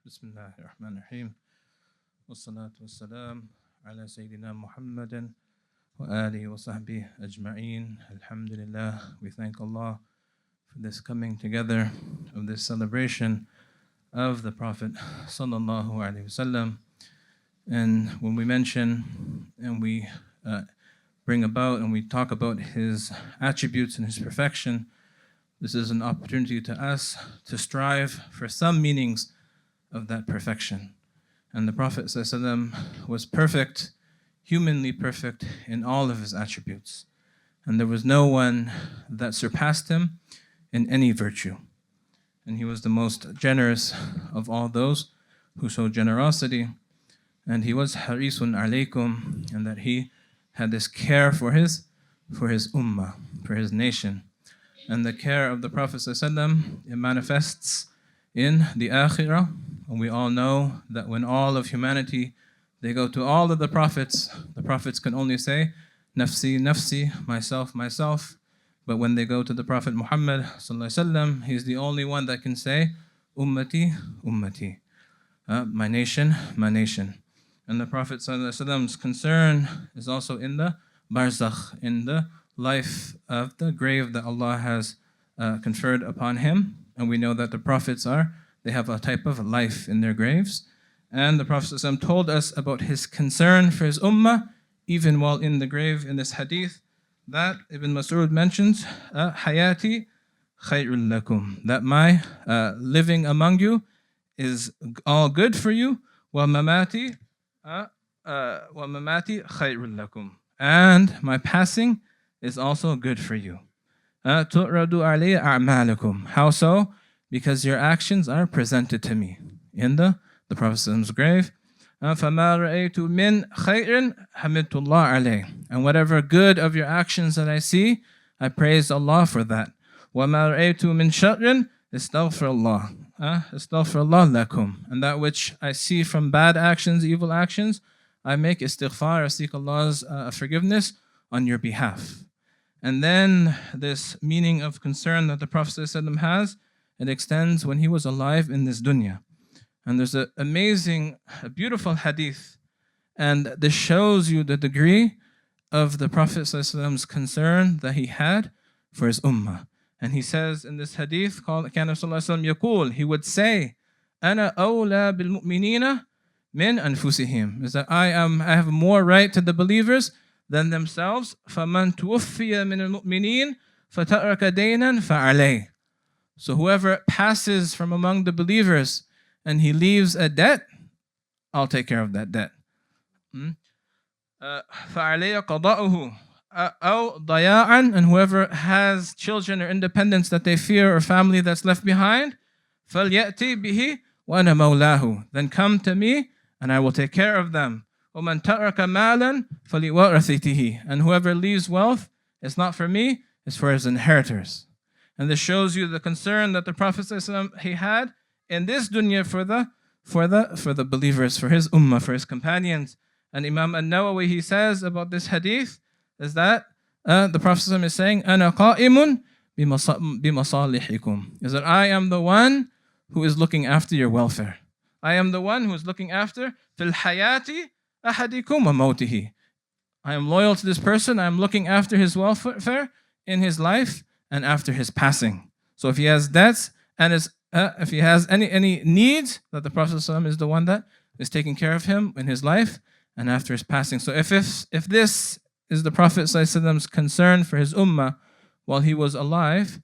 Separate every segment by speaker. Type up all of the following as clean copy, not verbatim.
Speaker 1: بسم الله الرحمن الرحيم والصلاة والسلام على سيدنا محمد وآله وصحبه أجمعين. Alhamdulillah, we thank Allah for this coming together of this celebration of the Prophet sallallahu alaihi wasallam. And when we mention and we bring about and we talk about his attributes and his perfection, this is an opportunity to us to strive for some meanings of that perfection. And the Prophet ﷺ was perfect, humanly perfect in all of his attributes. And there was no one that surpassed him in any virtue. And he was the most generous of all those who showed generosity. And he was harisun alaykum, and that he had this care for his ummah, for his nation. And the care of the Prophet ﷺ, it manifests in the Akhira. And we all know that when all of humanity, they go to all of the prophets can only say, nafsi, nafsi, myself, myself. But when they go to the Prophet Muhammad ﷺ, he's the only one that can say, ummati, ummati, my nation, my nation. And the Prophet ﷺ's concern is also in the barzakh, in the life of the grave that Allah has conferred upon him. And we know that the prophets they have a type of life in their graves. And the Prophet ﷺ told us about his concern for his ummah, even while in the grave, in this hadith, that Ibn Mas'ud mentions, hayati khayrul lakum, that my living among you is all good for you, wa mamati khayrul lakum, and my passing is also good for you. Tu'radu alayya a'malakum. How so? Because your actions are presented to me in the Prophet's grave. فَمَا رَأَيْتُ مِنْ خَيْرٍ حَمِدْتُ اللَّهَ عَلَيْهِ. And whatever good of your actions that I see, I praise Allah for that. وَمَا رَأَيْتُ مِنْ شَرٍ اسْتَغْفِرُ اللَّهِ اسْتَغْفِرُ اللَّهَ لَكُمْ. And that which I see from bad actions, evil actions, I make istighfar, I seek Allah's forgiveness on your behalf. And then this meaning of concern that the Prophet ﷺ has, it extends when he was alive in this dunya. And there's an amazing, a beautiful hadith. And this shows you the degree of the Prophet ﷺ's concern that he had for his ummah. And he says in this hadith called كان صلى الله عليه وسلم يقول, he would say, أنا أولى بالمؤمنين من أنفسهم, is that I have more right to the believers than themselves. فمن توفي من المؤمنين فترك دينا فعليه. So whoever passes from among the believers and he leaves a debt, I'll take care of that debt. فَعَلَيَّ قَضَاؤُهُ أَوْ ضَيَاعًا. And whoever has children or independence that they fear or family that's left behind, فَلْيَأْتِ بِهِ وَأَنَا مَوْلَاهُ. Then come to me and I will take care of them. وَمَنْ تَرَكَ مَالًا فَلِوَرَثِتِهِ. And whoever leaves wealth, it's not for me, it's for his inheritors. And this shows you the concern that the Prophet ﷺ, he had in this dunya for the believers, for his ummah, for his companions. And Imam An-Nawawi, he says about this hadith is that the Prophet ﷺ is saying, أَنَا قَائِمٌ بِمَصَالِحِكُمْ, is that I am the one who is looking after your welfare. I am the one who is looking after فِي الْحَيَاةِ أَحَدِكُمْ وَمَوْتِهِ. I am loyal to this person. I am looking after his welfare in his life and after his passing. So if he has debts and if he has any needs, that the Prophet ﷺ is the one that is taking care of him in his life and after his passing. So if this is the Prophet ﷺ's concern for his ummah while he was alive,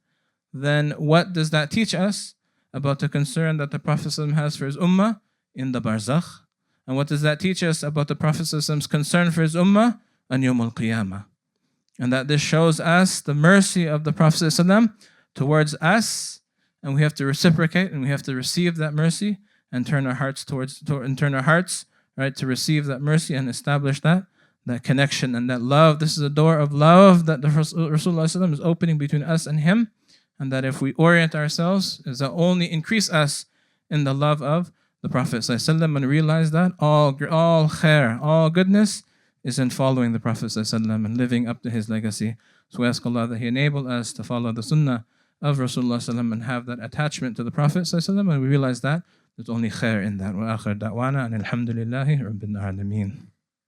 Speaker 1: then what does that teach us about the concern that the Prophet ﷺ has for his ummah in the barzakh? And what does that teach us about the Prophet ﷺ's concern for his ummah on Yawm al-Qiyamah? And that this shows us the mercy of the Prophet ﷺ towards us, and we have to reciprocate and we have to receive that mercy and turn our hearts right to receive that mercy and establish that connection and that love. This is a door of love that the Rasulullah ﷺ is opening between us and him, and that if we orient ourselves, is that only increase us in the love of the Prophet ﷺ, and realize that all khair, all goodness is in following the Prophet ﷺ and living up to his legacy. So we ask Allah that He enable us to follow the sunnah of Rasulullah ﷺ and have that attachment to the Prophet ﷺ, and we realize that There's only khair in that. وآخر دعوانا أن الحمد لله رب العالمين.